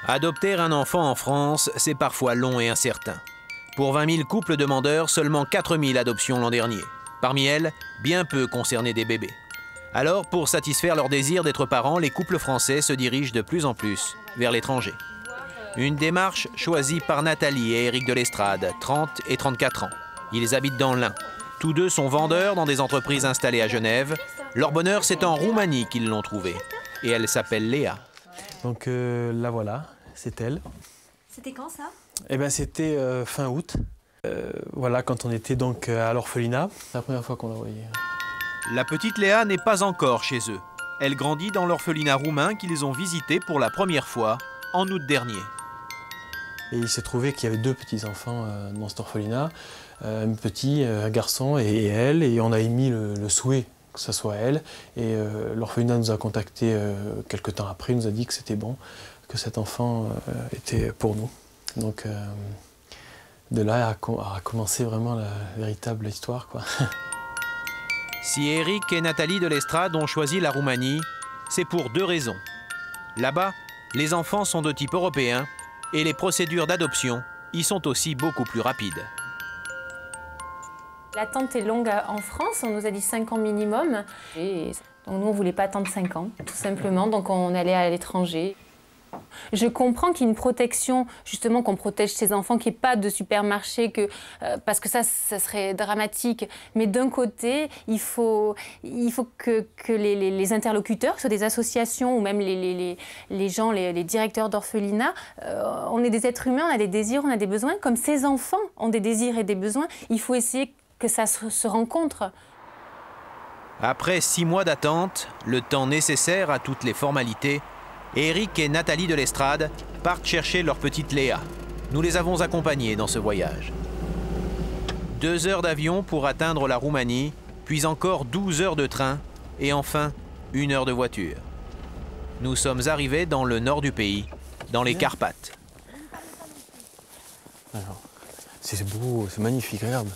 Adopter un enfant en France, c'est parfois long et incertain. Pour 20 000 couples demandeurs, seulement 4 000 adoptions l'an dernier. Parmi elles, bien peu concernaient des bébés. Alors, pour satisfaire leur désir d'être parents, les couples français se dirigent de plus en plus vers l'étranger. Une démarche choisie par Nathalie et Éric de l'Estrade, 30 et 34 ans. Ils habitent dans l'Ain. Tous deux sont vendeurs dans des entreprises installées à Genève. Leur bonheur, c'est en Roumanie qu'ils l'ont trouvée. Et elle s'appelle Léa. Donc la voilà, c'est elle. C'était quand ça? Eh ben c'était fin août. Voilà, quand on était donc à l'orphelinat. C'est la première fois qu'on la voyait. La petite Léa n'est pas encore chez eux. Elle grandit dans l'orphelinat roumain qu'ils ont visité pour la première fois en août dernier. Et il s'est trouvé qu'il y avait deux petits-enfants dans cet orphelinat. Un petit, un garçon et elle. Et on a émis le souhait que ce soit elle. Et l'orphelinat nous a contactés quelques temps après. Il nous a dit que c'était bon, que cet enfant était pour nous. Donc de là a commencé vraiment la véritable histoire, quoi. Si Éric et Nathalie de l'Estrade ont choisi la Roumanie, c'est pour deux raisons. Là-bas, les enfants sont de type européen et les procédures d'adoption y sont aussi beaucoup plus rapides. L'attente est longue en France, on nous a dit 5 ans minimum. Et donc nous, on ne voulait pas attendre 5 ans, tout simplement, donc on allait à l'étranger. Je comprends qu'il y ait une protection, justement qu'on protège ces enfants, qu'il n'y ait pas de supermarché, parce que ça serait dramatique. Mais d'un côté, il faut que les interlocuteurs, que ce soit des associations ou même les gens, les directeurs d'orphelinat, on est des êtres humains, on a des désirs, on a des besoins. Comme ces enfants ont des désirs et des besoins, il faut essayer que ça se rencontre. Après 6 mois d'attente, le temps nécessaire à toutes les formalités, Éric et Nathalie de l'Estrade partent chercher leur petite Léa. Nous les avons accompagnés dans ce voyage. 2 heures d'avion pour atteindre la Roumanie, puis encore 12 heures de train, et enfin 1 heure de voiture. Nous sommes arrivés dans le nord du pays, dans les Carpates. C'est beau, c'est magnifique, regarde.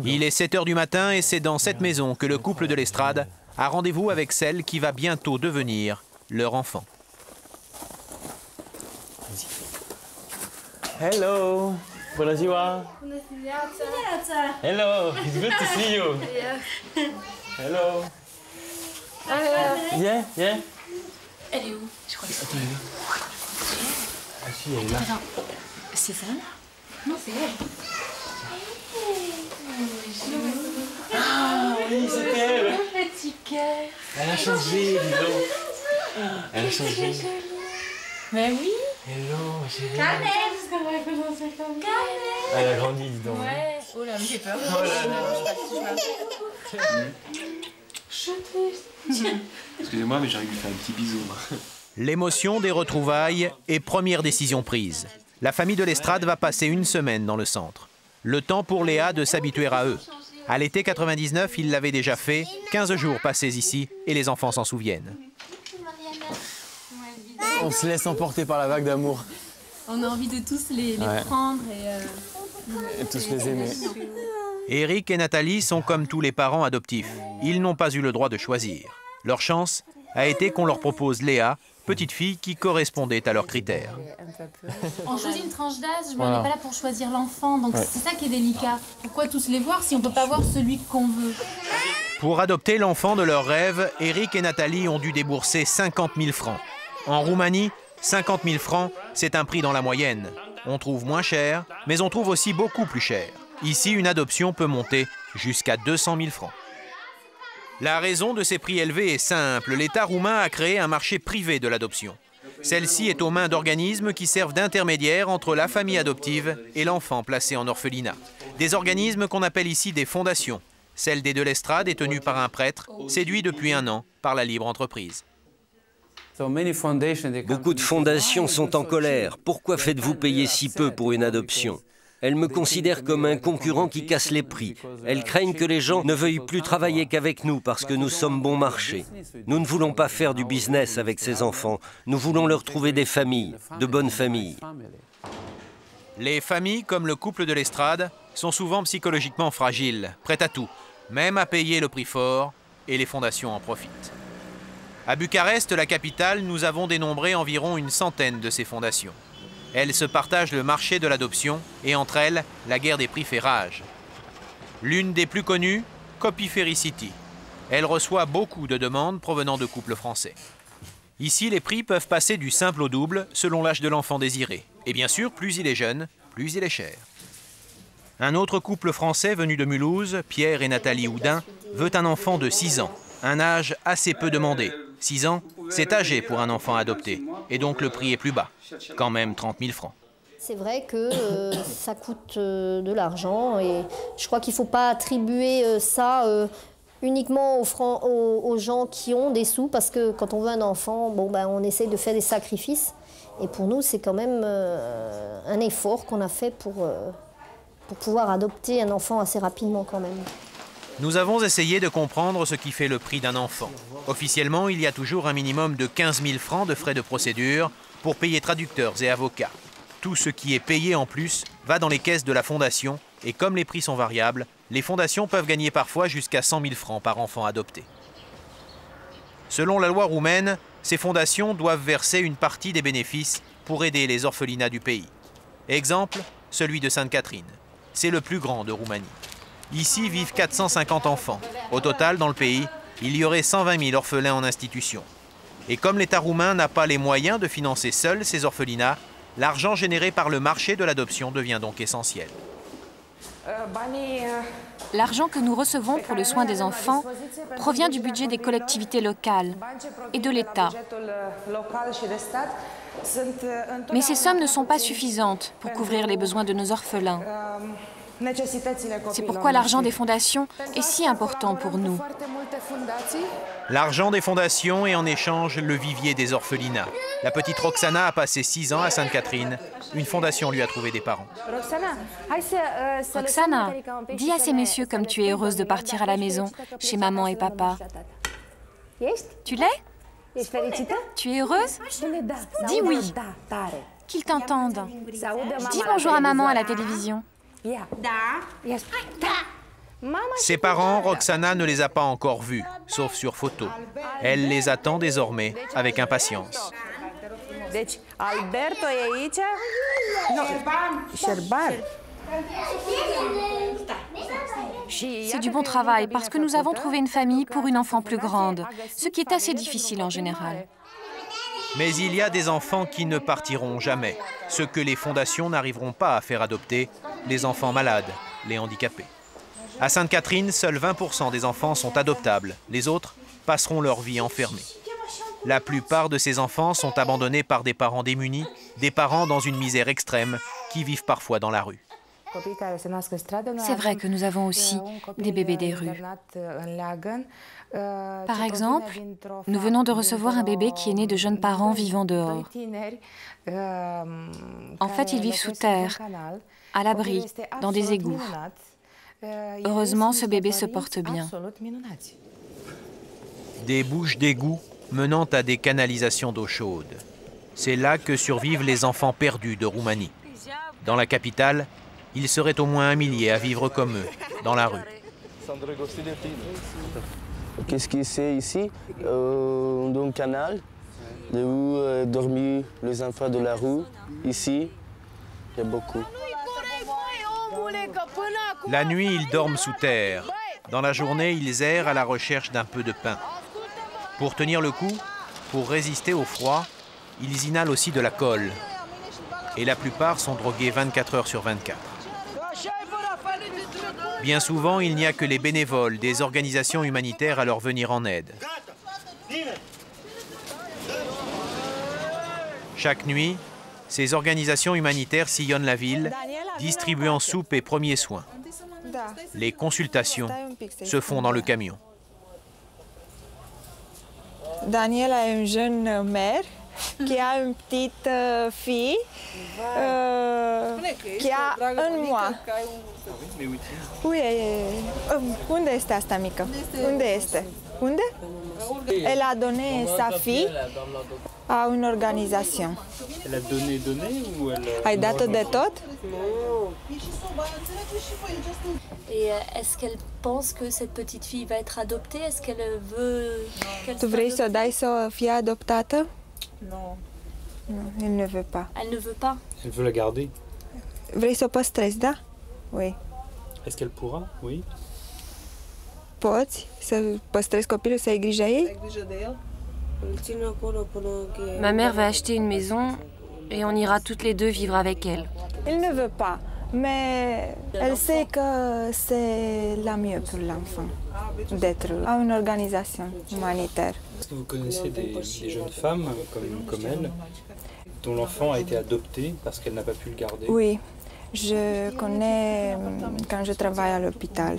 Il est 7 heures du matin et c'est dans cette maison que le couple de l'Estrade a rendez-vous avec celle qui va bientôt devenir leur enfant. Hello, bună ziua. Bună dimineața. Hello, it's good to see you. Yeah. Hello. Yeah, yeah. Elle est où? Je crois que c'est Ah si, elle est là. C'est ça? Non, c'est elle. Ah oui, c'est elle. Petit cœur. Elle a changé, dis donc. Elle a changé. Mais oui. Hello, ma chérie. Canel. Parce qu'on va commencer comme Canel. Elle a grandi, dis donc. Ouais. Oh là, j'ai peur. Oh là là. Excusez-moi, mais j'arrive à lui faire un petit bisou. L'émotion des retrouvailles et première décision prise. La famille de l'Estrade va passer 1 semaine dans le centre. Le temps pour Léa de s'habituer à eux. À l'été 99, il l'avait déjà fait, 15 jours passés ici, et les enfants s'en souviennent. On se laisse emporter par la vague d'amour. On a envie de tous les prendre Et tous les aimer. Éric et Nathalie sont comme tous les parents adoptifs. Ils n'ont pas eu le droit de choisir. Leur chance a été qu'on leur propose Léa, petite fille qui correspondait à leurs critères. On choisit une tranche d'âge, mais on n'est pas là pour choisir l'enfant, donc c'est ça qui est délicat. Pourquoi tous les voir si on ne peut pas voir celui qu'on veut? Pour adopter l'enfant de leurs rêves, Éric et Nathalie ont dû débourser 50 000 francs. En Roumanie, 50 000 francs, c'est un prix dans la moyenne. On trouve moins cher, mais on trouve aussi beaucoup plus cher. Ici, une adoption peut monter jusqu'à 200 000 francs. La raison de ces prix élevés est simple. L'État roumain a créé un marché privé de l'adoption. Celle-ci est aux mains d'organismes qui servent d'intermédiaires entre la famille adoptive et l'enfant placé en orphelinat. Des organismes qu'on appelle ici des fondations. Celle des de l'Estrade est tenue par un prêtre, séduit depuis 1 an par la libre entreprise. Beaucoup de fondations sont en colère. Pourquoi faites-vous payer si peu pour une adoption ? Elles me considèrent comme un concurrent qui casse les prix. Elles craignent que les gens ne veuillent plus travailler qu'avec nous parce que nous sommes bon marché. Nous ne voulons pas faire du business avec ces enfants. Nous voulons leur trouver des familles, de bonnes familles. Les familles, comme le couple de l'Estrade, sont souvent psychologiquement fragiles, prêtes à tout, même à payer le prix fort, et les fondations en profitent. À Bucarest, la capitale, nous avons dénombré environ une centaine de ces fondations. Elles se partagent le marché de l'adoption et entre elles, la guerre des prix fait rage. L'une des plus connues, Copyfericity. Elle reçoit beaucoup de demandes provenant de couples français. Ici, les prix peuvent passer du simple au double selon l'âge de l'enfant désiré. Et bien sûr, plus il est jeune, plus il est cher. Un autre couple français venu de Mulhouse, Pierre et Nathalie Houdin, veut un enfant de 6 ans, un âge assez peu demandé. 6 ans, c'est âgé pour un enfant adopté, et donc le prix est plus bas, quand même 30 000 francs. C'est vrai que ça coûte de l'argent et je crois qu'il ne faut pas attribuer ça uniquement aux gens qui ont des sous, parce que quand on veut un enfant, bon, ben, on essaie de faire des sacrifices. Et pour nous, c'est quand même un effort qu'on a fait pour pouvoir adopter un enfant assez rapidement quand même. Nous avons essayé de comprendre ce qui fait le prix d'un enfant. Officiellement, il y a toujours un minimum de 15 000 francs de frais de procédure pour payer traducteurs et avocats. Tout ce qui est payé en plus va dans les caisses de la fondation et comme les prix sont variables, les fondations peuvent gagner parfois jusqu'à 100 000 francs par enfant adopté. Selon la loi roumaine, ces fondations doivent verser une partie des bénéfices pour aider les orphelinats du pays. Exemple, celui de Sainte-Catherine. C'est le plus grand de Roumanie. Ici vivent 450 enfants. Au total, dans le pays, il y aurait 120 000 orphelins en institution. Et comme l'État roumain n'a pas les moyens de financer seul ces orphelinats, l'argent généré par le marché de l'adoption devient donc essentiel. L'argent que nous recevons pour le soin des enfants provient du budget des collectivités locales et de l'État. Mais ces sommes ne sont pas suffisantes pour couvrir les besoins de nos orphelins. C'est pourquoi l'argent des fondations est si important pour nous. L'argent des fondations et en échange le vivier des orphelinats. La petite Roxana a passé 6 ans à Sainte-Catherine. Une fondation lui a trouvé des parents. Roxana, dis à ces messieurs comme tu es heureuse de partir à la maison, chez maman et papa. Tu l'es? Tu es heureuse? Dis oui. Qu'ils t'entendent. Dis bonjour à maman à la télévision. Ses parents, Roxana ne les a pas encore vus, sauf sur photo. Elle les attend désormais avec impatience. C'est du bon travail parce que nous avons trouvé une famille pour une enfant plus grande, ce qui est assez difficile en général. Mais il y a des enfants qui ne partiront jamais, ceux que les fondations n'arriveront pas à faire adopter, les enfants malades, les handicapés. À Sainte-Catherine, seuls 20% des enfants sont adoptables, les autres passeront leur vie enfermés. La plupart de ces enfants sont abandonnés par des parents démunis, des parents dans une misère extrême, qui vivent parfois dans la rue. C'est vrai que nous avons aussi des bébés des rues. Par exemple, nous venons de recevoir un bébé qui est né de jeunes parents vivant dehors. En fait, ils vivent sous terre, à l'abri, dans des égouts. Heureusement, ce bébé se porte bien. Des bouches d'égout menant à des canalisations d'eau chaude. C'est là que survivent les enfants perdus de Roumanie. Dans la capitale, il serait au moins 1 millier à vivre comme eux, dans la rue. Qu'est-ce que c'est ici? Un canal où dorment les enfants de la rue. Ici, il y a beaucoup. La nuit, ils dorment sous terre. Dans la journée, ils errent à la recherche d'un peu de pain. Pour tenir le coup, pour résister au froid, ils inhalent aussi de la colle. Et la plupart sont drogués 24 heures sur 24. Bien souvent, il n'y a que les bénévoles des organisations humanitaires à leur venir en aide. Chaque nuit, ces organisations humanitaires sillonnent la ville, distribuant soupe et premiers soins. Les consultations se font dans le camion. Daniela est une jeune mère qui a une petite fille qui a 1 mois. Oui, unde este asta mică? Unde este? Unde? Elle a donné sa fille à une organisation. Elle a donné ou elle... Ai dat de tot? Et est-ce qu'elle pense que cette petite fille va être adoptée? Est-ce qu'elle veut qu'elle Tu vrei să o dai să fie adoptată? Non. Non, elle ne veut pas. Elle ne veut pas. Elle veut la garder. Vrei să o păstrezi, da? Oui. Est-ce qu'elle pourra? Oui. Poți să păstrezi copilul, să ai grijă ei? Ma mère va acheter une maison et on ira toutes les deux vivre avec elle. Elle ne veut pas, mais elle sait que c'est la mieux pour l'enfant d'être à une organisation humanitaire. Est-ce que vous connaissez des jeunes femmes comme elle, dont l'enfant a été adopté parce qu'elle n'a pas pu le garder? Oui, je connais quand je travaille à l'hôpital.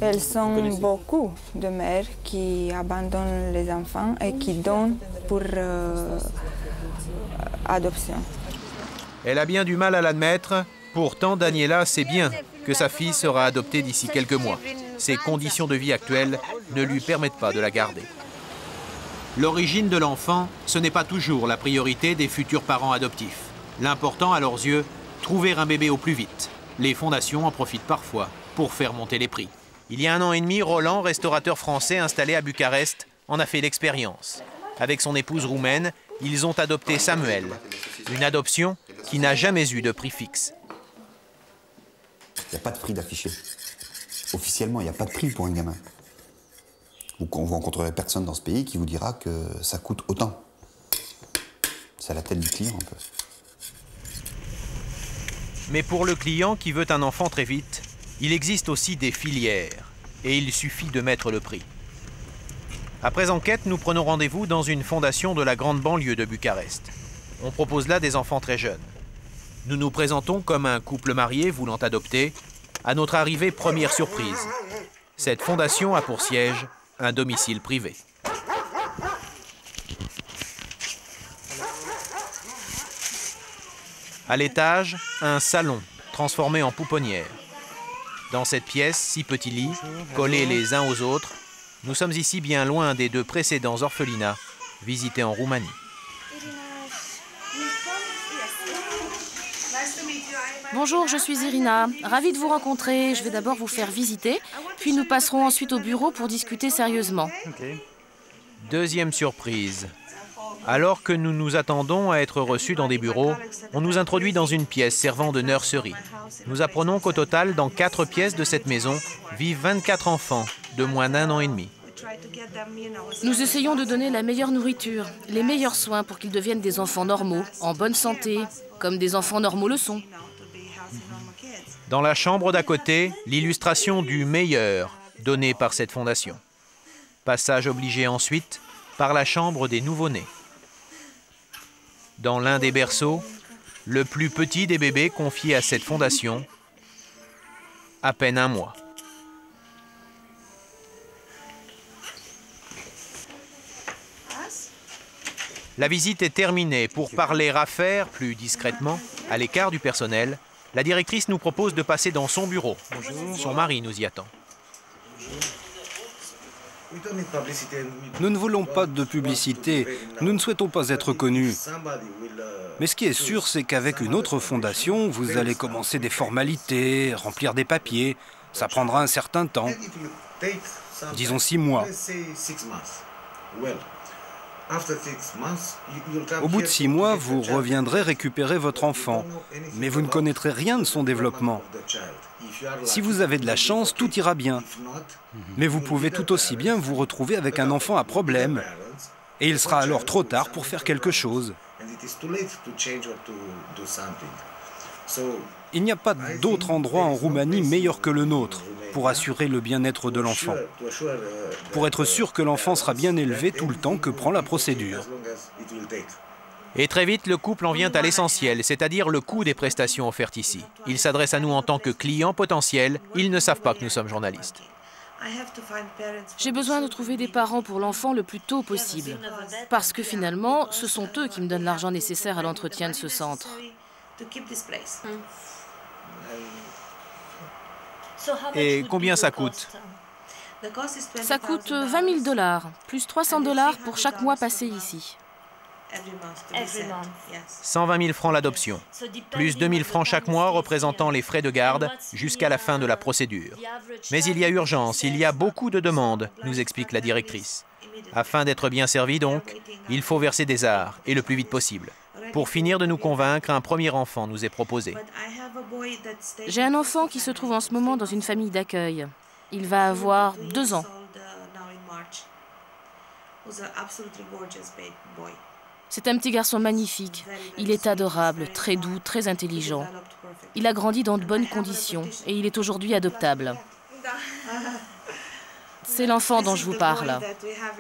Elles sont beaucoup de mères qui abandonnent les enfants et qui donnent pour adoption. Elle a bien du mal à l'admettre, pourtant Daniela sait bien que sa fille sera adoptée d'ici quelques mois. Ses conditions de vie actuelles ne lui permettent pas de la garder. L'origine de l'enfant, ce n'est pas toujours la priorité des futurs parents adoptifs. L'important à leurs yeux, trouver un bébé au plus vite. Les fondations en profitent parfois pour faire monter les prix. Il y a 1 an et demi, Roland, restaurateur français installé à Bucarest, en a fait l'expérience. Avec son épouse roumaine, ils ont adopté Samuel, une adoption qui n'a jamais eu de prix fixe. Il n'y a pas de prix d'affiché. Officiellement, il n'y a pas de prix pour un gamin. Vous rencontrerez personne dans ce pays qui vous dira que ça coûte autant. C'est à la tête du client un peu. Mais pour le client qui veut un enfant très vite, il existe aussi des filières et il suffit de mettre le prix. Après enquête, nous prenons rendez-vous dans une fondation de la grande banlieue de Bucarest. On propose là des enfants très jeunes. Nous nous présentons comme un couple marié voulant adopter. À notre arrivée, première surprise. Cette fondation a pour siège un domicile privé. À l'étage, un salon transformé en pouponnière. Dans cette pièce, 6 petits lits, collés les uns aux autres, nous sommes ici bien loin des 2 précédents orphelinats visités en Roumanie. Bonjour, je suis Irina. Ravie de vous rencontrer. Je vais d'abord vous faire visiter, puis nous passerons ensuite au bureau pour discuter sérieusement. Deuxième surprise. Alors que nous nous attendons à être reçus dans des bureaux, on nous introduit dans une pièce servant de nurserie. Nous apprenons qu'au total, dans 4 pièces de cette maison, vivent 24 enfants de moins d'1 an et demi. Nous essayons de donner la meilleure nourriture, les meilleurs soins pour qu'ils deviennent des enfants normaux, en bonne santé, comme des enfants normaux le sont. Dans la chambre d'à côté, l'illustration du meilleur donné par cette fondation. Passage obligé ensuite par la chambre des nouveau-nés. Dans l'un des berceaux, le plus petit des bébés confié à cette fondation, à peine 1 mois. La visite est terminée. Pour parler affaires plus discrètement, à l'écart du personnel, la directrice nous propose de passer dans son bureau. Son mari nous y attend. Nous ne voulons pas de publicité, nous ne souhaitons pas être connus. Mais ce qui est sûr, c'est qu'avec une autre fondation, vous allez commencer des formalités, remplir des papiers. Ça prendra un certain temps. Disons 6 mois. Au bout de 6 mois, vous reviendrez récupérer votre enfant, mais vous ne connaîtrez rien de son développement. Si vous avez de la chance, tout ira bien. Mais vous pouvez tout aussi bien vous retrouver avec un enfant à problème, et il sera alors trop tard pour faire quelque chose. Il n'y a pas d'autre endroit en Roumanie meilleur que le nôtre pour assurer le bien-être de l'enfant, pour être sûr que l'enfant sera bien élevé tout le temps que prend la procédure. Et très vite, le couple en vient à l'essentiel, c'est-à-dire le coût des prestations offertes ici. Ils s'adressent à nous en tant que clients potentiels, ils ne savent pas que nous sommes journalistes. J'ai besoin de trouver des parents pour l'enfant le plus tôt possible, parce que finalement, ce sont eux qui me donnent l'argent nécessaire à l'entretien de ce centre. Et combien ça coûte? Ça coûte 20 000 $, plus 300 $ pour chaque mois passé ici. 120 000 francs l'adoption, plus 2 000 francs chaque mois représentant les frais de garde jusqu'à la fin de la procédure. Mais il y a urgence, il y a beaucoup de demandes, nous explique la directrice. Afin d'être bien servi donc, il faut verser des arts, et le plus vite possible. Pour finir de nous convaincre, un premier enfant nous est proposé. J'ai un enfant qui se trouve en ce moment dans une famille d'accueil. Il va avoir 2 ans. C'est un petit garçon magnifique. Il est adorable, très doux, très intelligent. Il a grandi dans de bonnes conditions et il est aujourd'hui adoptable. C'est l'enfant dont je vous parle.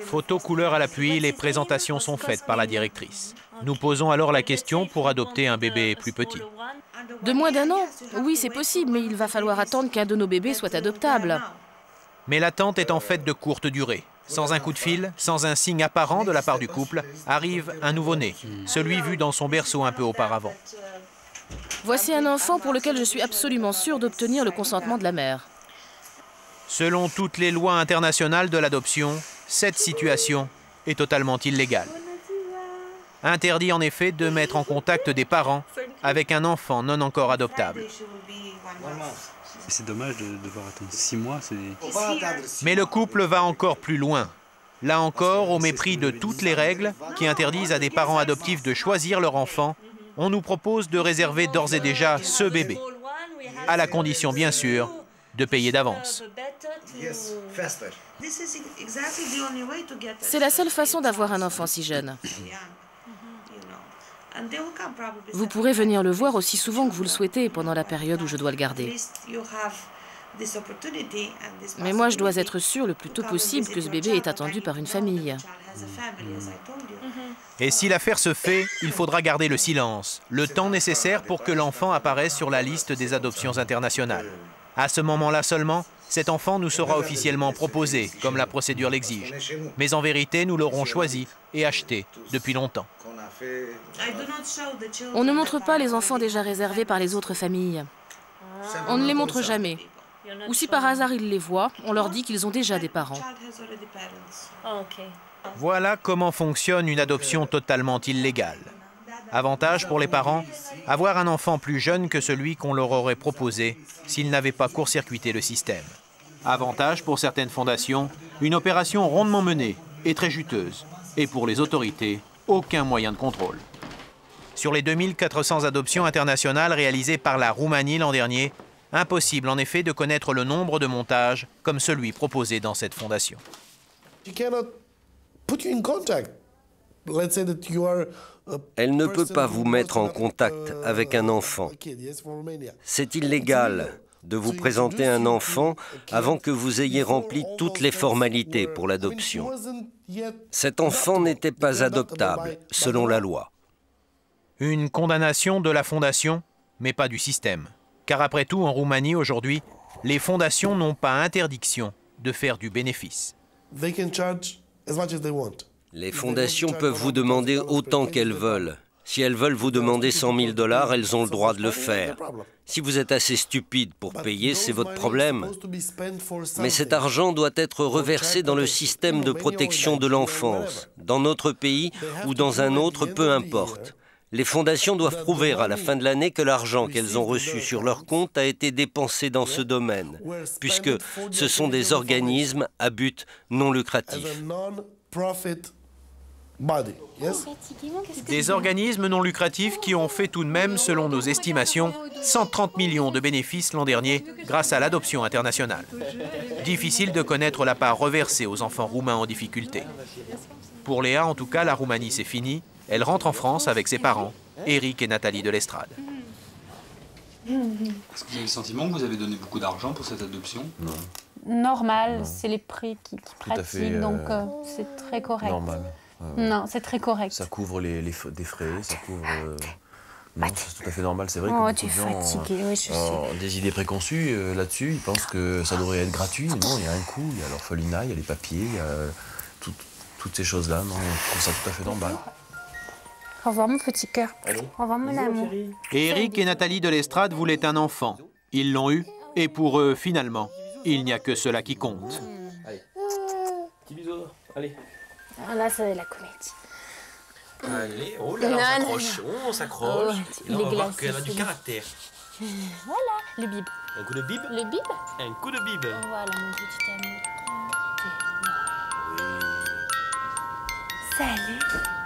Photo couleur à l'appui, les présentations sont faites par la directrice. Nous posons alors la question pour adopter un bébé plus petit. De moins d'1 an? Oui, c'est possible, mais il va falloir attendre qu'un de nos bébés soit adoptable. Mais l'attente est en fait de courte durée. Sans un coup de fil, sans un signe apparent de la part du couple, arrive un nouveau-né, celui vu dans son berceau un peu auparavant. Voici un enfant pour lequel je suis absolument sûre d'obtenir le consentement de la mère. Selon toutes les lois internationales de l'adoption, cette situation est totalement illégale. Interdit en effet de mettre en contact des parents avec un enfant non encore adoptable. C'est dommage de devoir attendre 6 mois. Mais le couple va encore plus loin. Là encore, au mépris de toutes les règles qui interdisent à des parents adoptifs de choisir leur enfant, on nous propose de réserver d'ores et déjà ce bébé, à la condition bien sûr de payer d'avance. C'est la seule façon d'avoir un enfant si jeune. Vous pourrez venir le voir aussi souvent que vous le souhaitez pendant la période où je dois le garder. Mais moi, je dois être sûre le plus tôt possible que ce bébé est attendu par une famille. Et si l'affaire se fait, il faudra garder le silence, le temps nécessaire pour que l'enfant apparaisse sur la liste des adoptions internationales. À ce moment-là seulement, cet enfant nous sera officiellement proposé, comme la procédure l'exige. Mais en vérité, nous l'aurons choisi et acheté depuis longtemps. On ne montre pas les enfants déjà réservés par les autres familles. On ne les montre jamais. Ou si par hasard ils les voient, on leur dit qu'ils ont déjà des parents. Voilà comment fonctionne une adoption totalement illégale. Avantage pour les parents, avoir un enfant plus jeune que celui qu'on leur aurait proposé s'ils n'avaient pas court-circuité le système. Avantage pour certaines fondations, une opération rondement menée et très juteuse. Et pour les autorités, aucun moyen de contrôle. Sur les 2400 adoptions internationales réalisées par la Roumanie l'an dernier, impossible en effet de connaître le nombre de montages comme celui proposé dans cette fondation. Elle ne peut pas vous mettre en contact avec un enfant. C'est illégal de vous présenter un enfant avant que vous ayez rempli toutes les formalités pour l'adoption. Cet enfant n'était pas adoptable, selon la loi. Une condamnation de la fondation, mais pas du système. Car après tout, en Roumanie, aujourd'hui, les fondations n'ont pas interdiction de faire du bénéfice. Les fondations peuvent vous demander autant qu'elles veulent. Si elles veulent vous demander 100 000 $, elles ont le droit de le faire. Si vous êtes assez stupide pour payer, c'est votre problème. Mais cet argent doit être reversé dans le système de protection de l'enfance, dans notre pays ou dans un autre, peu importe. Les fondations doivent prouver à la fin de l'année que l'argent qu'elles ont reçu sur leur compte a été dépensé dans ce domaine, puisque ce sont des organismes à but non lucratif. Des organismes non lucratifs qui ont fait tout de même, selon nos estimations, 130 millions de bénéfices l'an dernier grâce à l'adoption internationale. Difficile de connaître la part reversée aux enfants roumains en difficulté. Pour Léa, en tout cas, la Roumanie, c'est fini. Elle rentre en France avec ses parents, Éric et Nathalie de l'Estrade. Est-ce que vous avez le sentiment que vous avez donné beaucoup d'argent pour cette adoption? Non. Normal, c'est les prix qui pratiquent, donc c'est très correct. Normal. Non, c'est très correct. Ça couvre des frais, ça couvre... Non, c'est tout à fait normal. C'est vrai que beaucoup de gens ont des idées préconçues là-dessus. Ils pensent que ça devrait être gratuit. Non, il y a un coût, il y a l'orphelinat, il y a les papiers, il y a toutes ces choses-là. Non, je trouve ça tout à fait normal. Au revoir mon petit cœur. Au revoir mon amour. Éric et Nathalie de l'Estrade voulaient un enfant. Ils l'ont eu, et pour eux, finalement, il n'y a que cela qui compte. Petit bisou, allez. Ah, là, c'est la comédie. Allez, oh là là, on s'accroche. Oh, Là, on va voir qu'elle a du caractère. Voilà, le bib. Un coup de bib. Le bib. Un coup de bib. Voilà, mon petit ami. Oui. Salut.